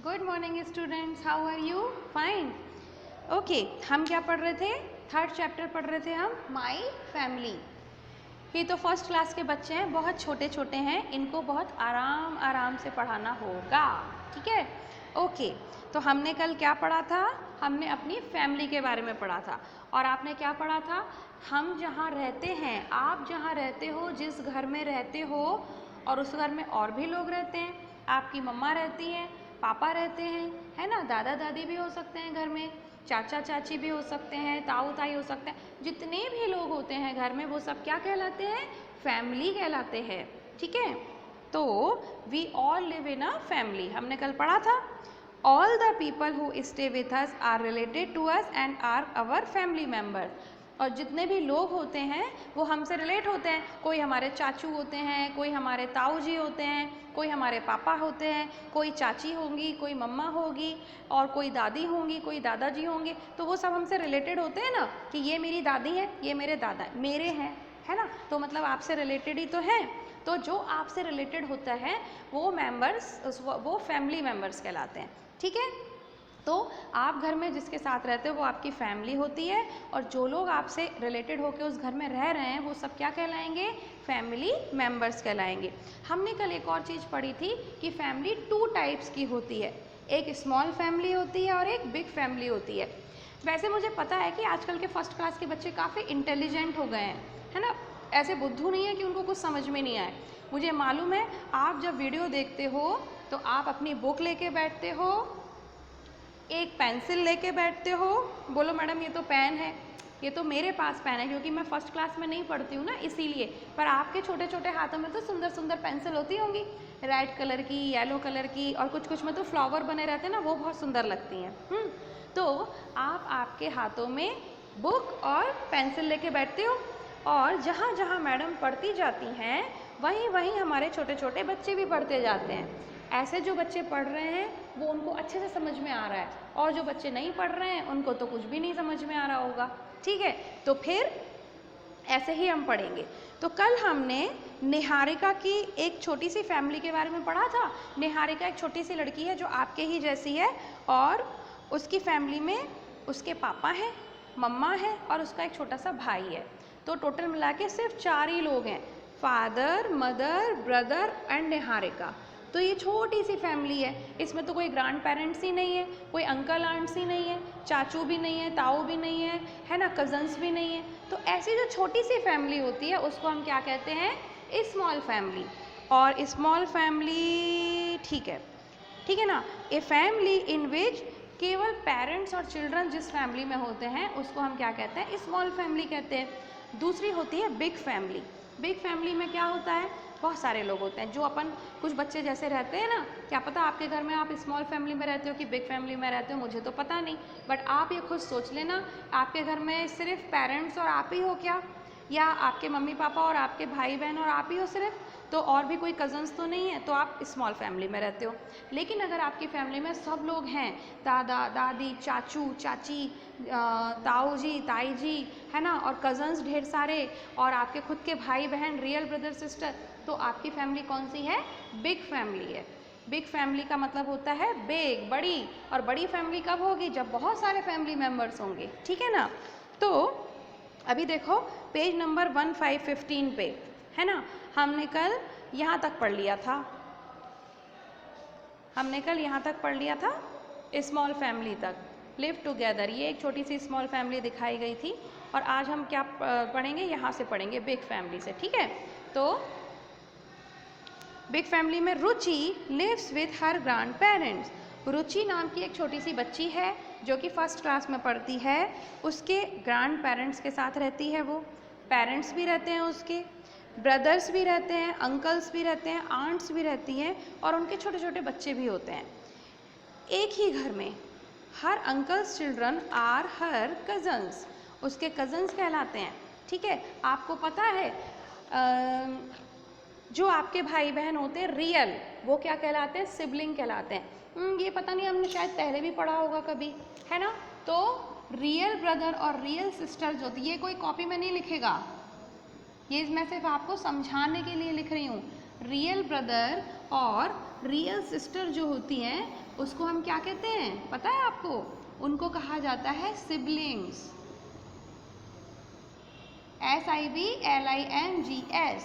Good morning students, how are you? Fine. Okay, हम क्या पढ़ रहे थे? थर्ड चैप्टर पढ़ रहे थे हम, माई फैमिली। ये तो फर्स्ट क्लास के बच्चे हैं, बहुत छोटे छोटे हैं, इनको बहुत आराम आराम से पढ़ाना होगा, ठीक है? ओके, तो हमने कल क्या पढ़ा था? हमने अपनी फैमिली के बारे में पढ़ा था। और आपने क्या पढ़ा था? हम जहाँ रहते हैं, आप जहाँ रहते हो, जिस घर में रहते हो और उस घर में और भी लोग रहते हैं, आपकी मम्मा रहती हैं, पापा रहते हैं, है ना, दादा दादी भी हो सकते हैं घर में, चाचा चाची भी हो सकते हैं, ताऊ ताई हो सकते हैं, जितने भी लोग होते हैं घर में वो सब क्या कहलाते हैं? फैमिली कहलाते हैं, ठीक है? तो we all live in a family, हमने कल पढ़ा था। All the people who stay with us are related to us and are our family member. और जितने भी लोग होते हैं वो हमसे रिलेट होते हैं। कोई हमारे चाचू होते हैं, कोई हमारे ताऊ जी होते हैं, कोई हमारे पापा होते हैं, कोई चाची होंगी, कोई मम्मा होगी, और कोई दादी होंगी, कोई दादाजी होंगे। तो वो सब हमसे रिलेटेड होते हैं ना, कि ये मेरी दादी है, ये मेरे दादा मेरे हैं, है ना? तो मतलब आपसे रिलेटेड ही तो हैं। तो जो आपसे रिलेटेड होता है वो मेंबर्स, वो फैमिली मेंबर्स कहलाते हैं, ठीक है? तो आप घर में जिसके साथ रहते हो वो आपकी फैमिली होती है, और जो लोग आपसे रिलेटेड होकर उस घर में रह रहे हैं वो सब क्या कहलाएंगे? फैमिली मेंबर्स कहलाएंगे। हमने कल एक और चीज़ पढ़ी थी कि फैमिली 2 टाइप्स की होती है, एक स्मॉल फैमिली होती है और एक बिग फैमिली होती है। वैसे मुझे पता है कि आजकल के फर्स्ट क्लास के बच्चे काफ़ी इंटेलिजेंट हो गए हैं, है ना? ऐसे बुद्धू नहीं है कि उनको कुछ समझ में नहीं आए। मुझे मालूम है, आप जब वीडियो देखते हो तो आप अपनी बुक लेके बैठते हो, एक पेंसिल लेके बैठते हो। बोलो मैडम ये तो पेन है, ये तो मेरे पास पेन है क्योंकि मैं फर्स्ट क्लास में नहीं पढ़ती हूँ ना, इसीलिए। पर आपके छोटे छोटे हाथों में तो सुंदर सुंदर पेंसिल होती होंगी, रेड कलर की, येलो कलर की, और कुछ कुछ में तो फ्लावर बने रहते हैं ना, वो बहुत सुंदर लगती हैं। तो आप आपके हाथों में बुक और पेंसिल लेके बैठते हो, और जहाँ जहाँ मैडम पढ़ती जाती हैं वहीं वहीं हमारे छोटे छोटे बच्चे भी पढ़ते जाते हैं। ऐसे जो बच्चे पढ़ रहे हैं वो उनको अच्छे से समझ में आ रहा है, और जो बच्चे नहीं पढ़ रहे हैं उनको तो कुछ भी नहीं समझ में आ रहा होगा, ठीक है? तो फिर ऐसे ही हम पढ़ेंगे। तो कल हमने निहारिका की एक छोटी सी फैमिली के बारे में पढ़ा था। निहारिका एक छोटी सी लड़की है जो आपके ही जैसी है, और उसकी फैमिली में उसके पापा हैं, मम्मा है, और उसका एक छोटा सा भाई है। तो टोटल मिला के सिर्फ 4 ही लोग हैं, father, mother, brother and Niharika. तो ये छोटी सी फैमिली है, इसमें तो कोई ग्रैंड पेरेंट्स ही नहीं है, कोई अंकल आंट्स ही नहीं है, चाचू भी नहीं है, ताऊ भी नहीं है ना, कजन्स भी नहीं है। तो ऐसी जो छोटी सी फैमिली होती है उसको हम क्या कहते हैं? Small family. और स्मॉल फैमिली, ठीक है, ठीक है ना? ए फैमिली इन विच केवल पेरेंट्स और चिल्ड्रन जिस फैमिली में होते हैं उसको हम क्या कहते हैं? स्मॉल फैमिली कहते हैं। दूसरी होती है बिग फैमिली। बिग फैमिली में क्या होता है? बहुत सारे लोग होते हैं, जो अपन कुछ बच्चे जैसे रहते हैं ना। क्या पता आपके घर में आप स्मॉल फैमिली में रहते हो कि बिग फैमिली में रहते हो, मुझे तो पता नहीं, बट आप ये खुद सोच लेना, आपके घर में सिर्फ पेरेंट्स और आप ही हो क्या? या आपके मम्मी पापा और आपके भाई बहन और आप ही हो सिर्फ? तो और भी कोई कज़न्स तो नहीं है, तो आप स्मॉल फैमिली में रहते हो। लेकिन अगर आपकी फैमिली में सब लोग हैं, दादा दादी, चाचू चाची, ताऊ जी, ताई जी, है ना, और कज़न्स ढेर सारे, और आपके खुद के भाई बहन, रियल ब्रदर सिस्टर, तो आपकी फैमिली कौन सी है? बिग फैमिली है। बिग फैमिली का मतलब होता है बिग, बड़ी। और बड़ी फैमिली कब होगी? जब बहुत सारे फैमिली मेम्बर्स होंगे, ठीक है ना? तो अभी देखो पेज नंबर 1515 पे, है ना, हमने कल यहाँ तक पढ़ लिया था। हमने कल यहाँ तक पढ़ लिया था, स्मॉल फैमिली तक, लिव टुगेदर, ये एक छोटी सी स्मॉल फैमिली दिखाई गई थी। और आज हम क्या पढ़ेंगे? यहाँ से पढ़ेंगे बिग फैमिली से, ठीक है? तो बिग फैमिली में Ruchi lives with her grandparents. Ruchi नाम की एक छोटी सी बच्ची है जो कि फर्स्ट क्लास में पढ़ती है, उसके ग्रैंड पेरेंट्स के साथ रहती है। वो पेरेंट्स भी रहते हैं उसके, ब्रदर्स भी रहते हैं, अंकल्स भी रहते हैं, आंट्स भी रहती हैं, और उनके छोटे छोटे बच्चे भी होते हैं। एक ही घर में her uncle's children are her cousins, उसके कज़न्स कहलाते हैं, ठीक है? आपको पता है जो आपके भाई बहन होते हैं रियल, वो क्या कहलाते हैं? सिबलिंग कहलाते हैं। ये पता नहीं, हमने शायद पहले भी पढ़ा होगा कभी, है ना? तो रियल ब्रदर और रियल सिस्टर जो, ये कोई कॉपी में नहीं लिखेगा, ये मैं सिर्फ आपको समझाने के लिए लिख रही हूँ। रियल ब्रदर और रियल सिस्टर जो होती हैं उसको हम क्या कहते हैं पता है आपको? उनको कहा जाता है सिबलिंग्स, SIBLINGS।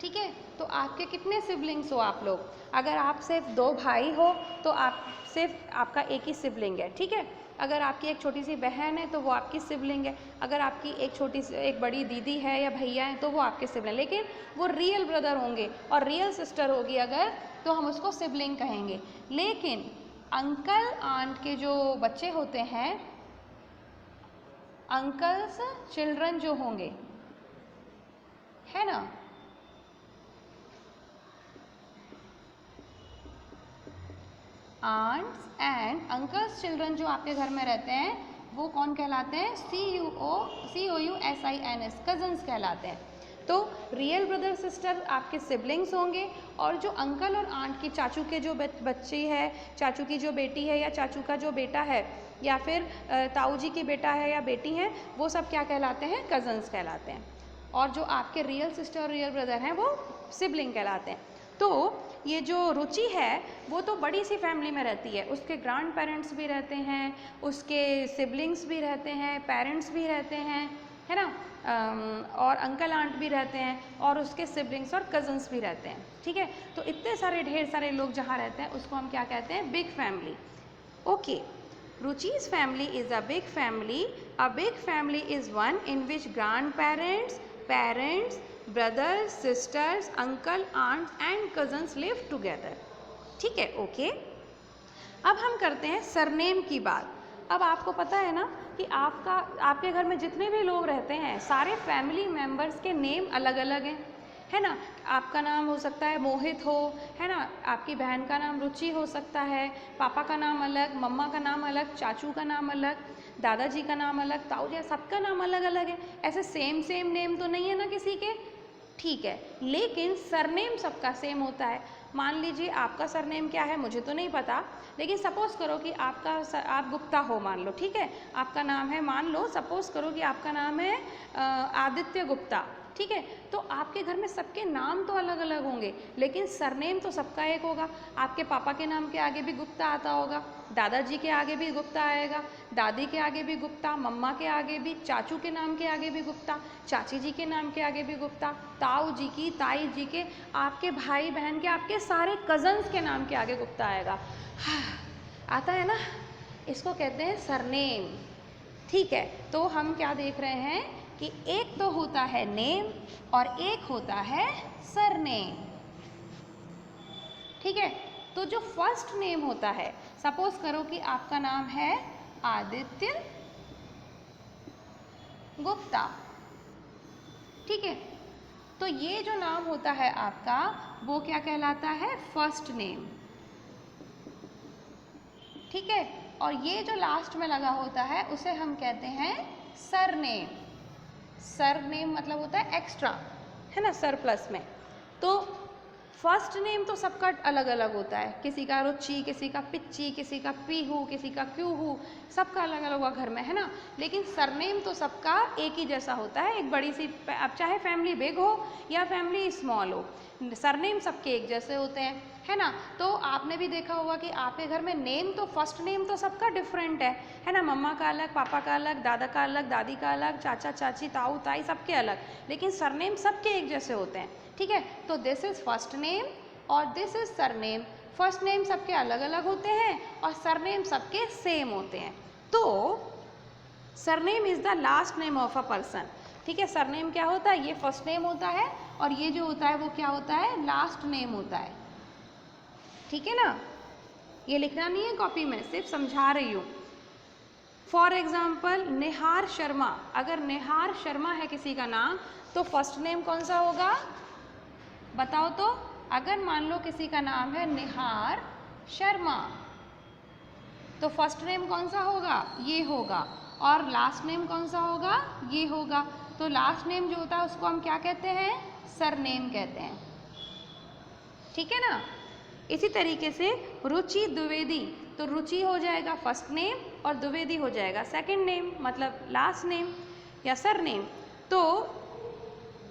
ठीक है, तो आपके कितने सिबलिंग्स हो आप लोग? अगर आप सिर्फ 2 भाई हो तो आप सिर्फ आपका एक ही सिबलिंग है। ठीक है, अगर आपकी एक छोटी सी बहन है तो वो आपकी सिबलिंग है, अगर आपकी एक बड़ी दीदी है या भैया है तो वो आपके सिबलिंग, लेकिन वो रियल ब्रदर होंगे और रियल सिस्टर होगी अगर, तो हम उसको सिबलिंग कहेंगे। लेकिन अंकल आंट के जो बच्चे होते हैं, अंकल्स चिल्ड्रन जो होंगे, है ना, आंट्स एंड अंकल्स चिल्ड्रन जो आपके घर में रहते हैं वो कौन कहलाते हैं? COUSINS, कजन्स कहलाते हैं। तो रियल ब्रदर सिस्टर आपके सिबलिंग्स होंगे, और जो अंकल और आंट की, चाचू के जो बच्ची है, चाचू की जो बेटी है या चाचू का जो बेटा है या फिर ताऊ जी की बेटा है या बेटी है, वो सब क्या कहलाते हैं? कजन्स कहलाते हैं। और जो आपके रियल सिस्टर और रियल ब्रदर हैं वो सिबलिंग कहलाते हैं। तो ये जो रुचि है वो तो बड़ी सी फैमिली में रहती है, उसके ग्रैंड पेरेंट्स भी रहते हैं, उसके सिबलिंग्स भी रहते हैं, पेरेंट्स भी रहते हैं, है ना, और अंकल आंट भी रहते हैं, और उसके सिबलिंग्स और कजन्स भी रहते हैं। ठीक है, तो इतने सारे ढेर सारे लोग जहाँ रहते हैं उसको हम क्या कहते हैं? Big family. Okay, Ruchi's family is a big family. A big family is one in which grandparents, parents, brothers, sisters, uncle, aunts and cousins live together. ठीक है, ओके। अब हम करते हैं सरनेम की बात। अब आपको पता है ना कि आपके घर में जितने भी लोग रहते हैं सारे फैमिली मेम्बर्स के नेम अलग अलग हैं, है ना। आपका नाम हो सकता है मोहित हो, है ना, आपकी बहन का नाम रुचि हो सकता है, पापा का नाम अलग, मम्मा का नाम अलग, चाचू का नाम अलग, दादाजी का नाम अलग, ताऊ जी, सबका नाम अलग अलग है। ऐसे सेम नेम तो नहीं है ना किसी के, ठीक है, लेकिन सरनेम सबका सेम होता है। मान लीजिए आपका सरनेम क्या है मुझे तो नहीं पता, लेकिन सपोज़ करो कि आप गुप्ता हो, मान लो, ठीक है, आपका नाम है, मान लो सपोज़ करो कि आपका नाम है आदित्य गुप्ता, ठीक है, तो आपके घर में सबके नाम तो अलग अलग होंगे लेकिन सरनेम तो सबका एक होगा। आपके पापा के नाम के आगे भी गुप्ता आता होगा, दादाजी के आगे भी गुप्ता आएगा, दादी के आगे भी गुप्ता, मम्मा के आगे भी, चाचू के नाम के आगे भी गुप्ता, चाची जी के नाम के आगे भी गुप्ता, ताऊ जी की, ताई जी के, आपके भाई बहन के, आपके सारे कजन्स के नाम के आगे गुप्ता आएगा। आता है ना, इसको कहते हैं सरनेम। ठीक है, तो हम क्या देख रहे हैं कि एक तो होता है नेम और एक होता है सरनेम। ठीक है, तो जो फर्स्ट नेम होता है, सपोज करो कि आपका नाम है आदित्य गुप्ता, ठीक है, तो ये जो नाम होता है आपका वो क्या कहलाता है? First name. ठीक है, और ये जो लास्ट में लगा होता है उसे हम कहते हैं सरनेम। सरनेम मतलब होता है एक्स्ट्रा, है ना, सरप्लस में। तो फर्स्ट नेम तो सबका अलग अलग होता है, किसी का रुचि, किसी का पिच्ची, किसी का पीहू, किसी का क्यूहू, सबका अलग अलग हुआ घर में, है ना। लेकिन सरनेम तो सबका एक ही जैसा होता है, एक बड़ी सी, अब चाहे फैमिली बिग हो या फैमिली स्मॉल हो, सरनेम सबके एक जैसे होते हैं, है ना। तो आपने भी देखा होगा कि आपके घर में नेम तो, फर्स्ट नेम तो सबका डिफरेंट है ना, मम्मा का अलग, पापा का अलग, दादा का अलग, दादी का अलग, चाचा चाची, ताऊ ताई, सबके अलग, लेकिन सरनेम सबके एक जैसे होते हैं। ठीक है, तो दिस इज फर्स्ट नेम और this is surname. First name सबके अलग अलग होते हैं और सरनेम सबके सेम होते हैं। तो surname is the last name of a person. ठीक है, सरनेम क्या होता है? ये फर्स्ट नेम होता है और ये जो होता है वो क्या होता है? लास्ट नेम होता है। ठीक है ना, ये लिखना नहीं है कॉपी में, सिर्फ समझा रही हूँ। फॉर एग्जाम्पल निहार शर्मा, अगर निहार शर्मा है किसी का नाम तो फर्स्ट नेम कौन सा होगा? बताओ तो। अगर मान लो किसी का नाम है निहार शर्मा तो फर्स्ट नेम कौन सा होगा? ये होगा, और लास्ट नेम कौन सा होगा? ये होगा। तो लास्ट नेम जो होता है उसको हम क्या कहते हैं? सरनेम कहते हैं। ठीक है ना। इसी तरीके से रुचि द्विवेदी, तो रुचि हो जाएगा फर्स्ट नेम और द्विवेदी हो जाएगा सेकंड नेम, मतलब लास्ट नेम या सरनेम। तो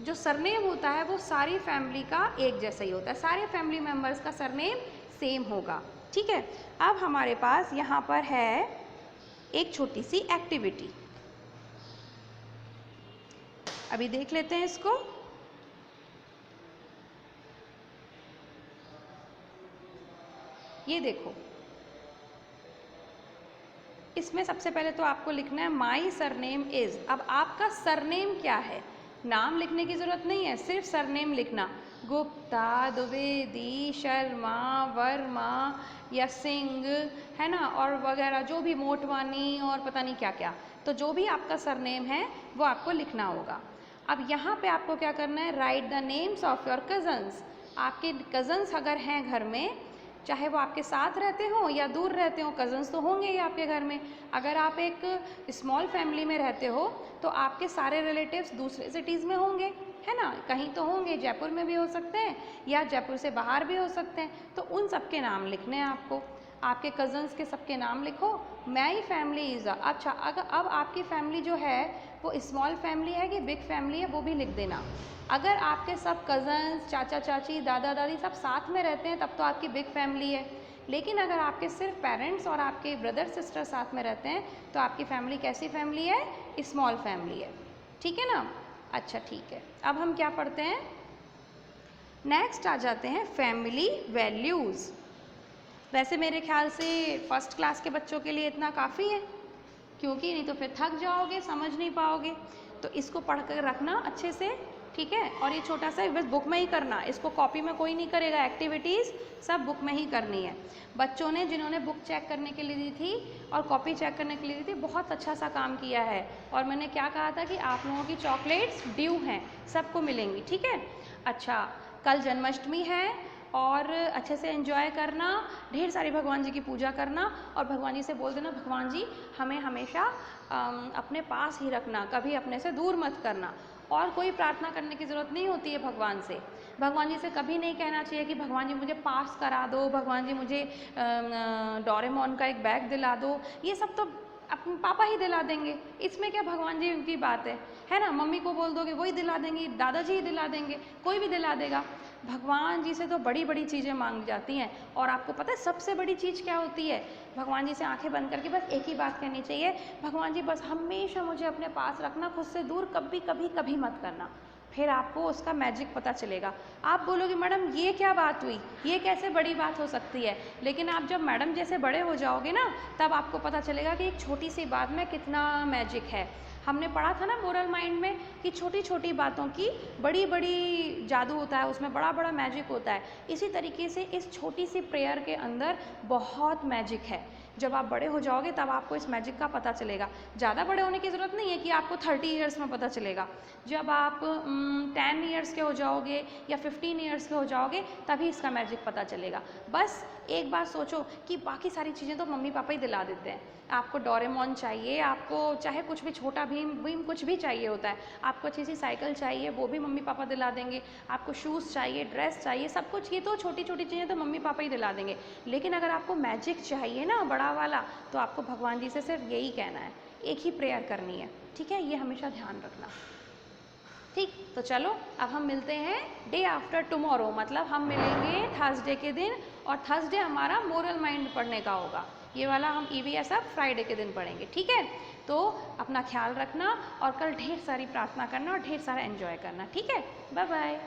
जो सरनेम होता है वो सारी फैमिली का एक जैसा ही होता है, सारे फैमिली मेम्बर्स का सरनेम सेम होगा। ठीक है, अब हमारे पास यहाँ पर है एक छोटी सी एक्टिविटी, अभी देख लेते हैं इसको। ये देखो, इसमें सबसे पहले तो आपको लिखना है माई सरनेम इज। अब आपका सरनेम क्या है, नाम लिखने की जरूरत नहीं है, सिर्फ सरनेम लिखना, गुप्ता, द्विवेदी, शर्मा, वर्मा या सिंह, है ना, और वगैरह जो भी, मोटवानी और पता नहीं क्या क्या, तो जो भी आपका सरनेम है वो आपको लिखना होगा। अब यहाँ पे आपको क्या करना है, right the names of your cousins. आपके कज़न्स अगर हैं घर में, चाहे वो आपके साथ रहते हो या दूर रहते हो, कज़न्स तो होंगे ही आपके घर में। अगर आप एक स्मॉल फैमिली में रहते हो तो आपके सारे रिलेटिव्स दूसरे सिटीज़ में होंगे, है ना, कहीं तो होंगे, जयपुर में भी हो सकते हैं या जयपुर से बाहर भी हो सकते हैं, तो उन सबके नाम लिखने हैं आपको। आपके कज़न्स के सबके नाम लिखो। माई फैमिली इज़ अच्छा, अगर अब आपकी फैमिली जो है वो स्मॉल फैमिली है कि बिग फैमिली है वो भी लिख देना। अगर आपके सब कज़न्स, चाचा चाची, दादा दादी सब साथ में रहते हैं तब तो आपकी बिग फैमिली है, लेकिन अगर आपके सिर्फ पेरेंट्स और आपके ब्रदर सिस्टर साथ में रहते हैं तो आपकी फैमिली कैसी फैमिली है, स्मॉल फैमिली है, ठीक है ना। अच्छा ठीक है, अब हम क्या पढ़ते हैं, नेक्स्ट आ जाते हैं फैमिली वैल्यूज़। वैसे मेरे ख्याल से फर्स्ट क्लास के बच्चों के लिए इतना काफ़ी है, क्योंकि नहीं तो फिर थक जाओगे, समझ नहीं पाओगे, तो इसको पढ़ कर रखना अच्छे से, ठीक है। और ये छोटा सा बस बुक में ही करना, इसको कॉपी में कोई नहीं करेगा, एक्टिविटीज़ सब बुक में ही करनी है। बच्चों ने, जिन्होंने बुक चेक करने के लिए दी थी और कॉपी चेक करने के लिए दी थी, बहुत अच्छा सा काम किया है। और मैंने क्या कहा था कि आप लोगों की चॉकलेट्स ड्यू हैं, सबको मिलेंगी, ठीक है। अच्छा, कल जन्माष्टमी है और अच्छे से एंजॉय करना, ढेर सारी भगवान जी की पूजा करना और भगवान जी से बोल देना, भगवान जी हमें हमेशा अपने पास ही रखना, कभी अपने से दूर मत करना। और कोई प्रार्थना करने की ज़रूरत नहीं होती है भगवान से। भगवान जी से कभी नहीं कहना चाहिए कि भगवान जी मुझे पास करा दो, भगवान जी मुझे डोरेमोन का एक बैग दिला दो, ये सब तो अपने पापा ही दिला देंगे, इसमें क्या भगवान जी की बात है ना। मम्मी को बोल दोगे वही दिला देंगी, दादाजी ही दिला देंगे, कोई भी दिला देगा। भगवान जी से तो बड़ी बड़ी चीज़ें मांगी जाती हैं। और आपको पता है सबसे बड़ी चीज़ क्या होती है, भगवान जी से आंखें बंद करके बस एक ही बात कहनी चाहिए, भगवान जी बस हमेशा मुझे अपने पास रखना, खुद से दूर कभी कभी कभी मत करना। फिर आपको उसका मैजिक पता चलेगा। आप बोलोगे मैडम ये क्या बात हुई, ये कैसे बड़ी बात हो सकती है, लेकिन आप जब मैडम जैसे बड़े हो जाओगे ना, तब आपको पता चलेगा कि एक छोटी सी बात में कितना मैजिक है। हमने पढ़ा था ना मोरल माइंड में कि छोटी छोटी बातों की बड़ी बड़ी जादू होता है, उसमें बड़ा बड़ा मैजिक होता है। इसी तरीके से इस छोटी सी प्रेयर के अंदर बहुत मैजिक है। जब आप बड़े हो जाओगे तब आपको इस मैजिक का पता चलेगा। ज़्यादा बड़े होने की ज़रूरत नहीं है कि आपको 30 ईयर्स में पता चलेगा। जब आप 10 ईयर्स के हो जाओगे या 15 ईयर्स के हो जाओगे तभी इसका मैजिक पता चलेगा। बस एक बात सोचो कि बाकी सारी चीज़ें तो मम्मी पापा ही दिला देते हैं। आपको डोरेमोन चाहिए, आपको चाहे कुछ भी, छोटा भीम भीम कुछ भी चाहिए होता है, आपको अच्छी सी साइकिल चाहिए वो भी मम्मी पापा दिला देंगे, आपको शूज़ चाहिए, ड्रेस चाहिए, सब कुछ ये तो छोटी छोटी चीज़ें तो मम्मी पापा ही दिला देंगे। लेकिन अगर आपको मैजिक चाहिए ना बड़ा वाला, तो आपको भगवान जी से सिर्फ यही कहना है, एक ही प्रेयर करनी है, ठीक है। ये हमेशा ध्यान रखना, ठीक। तो चलो अब हम मिलते हैं डे आफ्टर टुमारो, मतलब हम मिलेंगे थर्सडे के दिन, और थर्सडे हमारा मोरल माइंड पढ़ने का होगा। ये वाला हम ईवीएस अब फ्राइडे के दिन पढ़ेंगे, ठीक है। तो अपना ख्याल रखना और कल ढेर सारी प्रार्थना करना और ढेर सारा एंजॉय करना, ठीक है। Bye bye.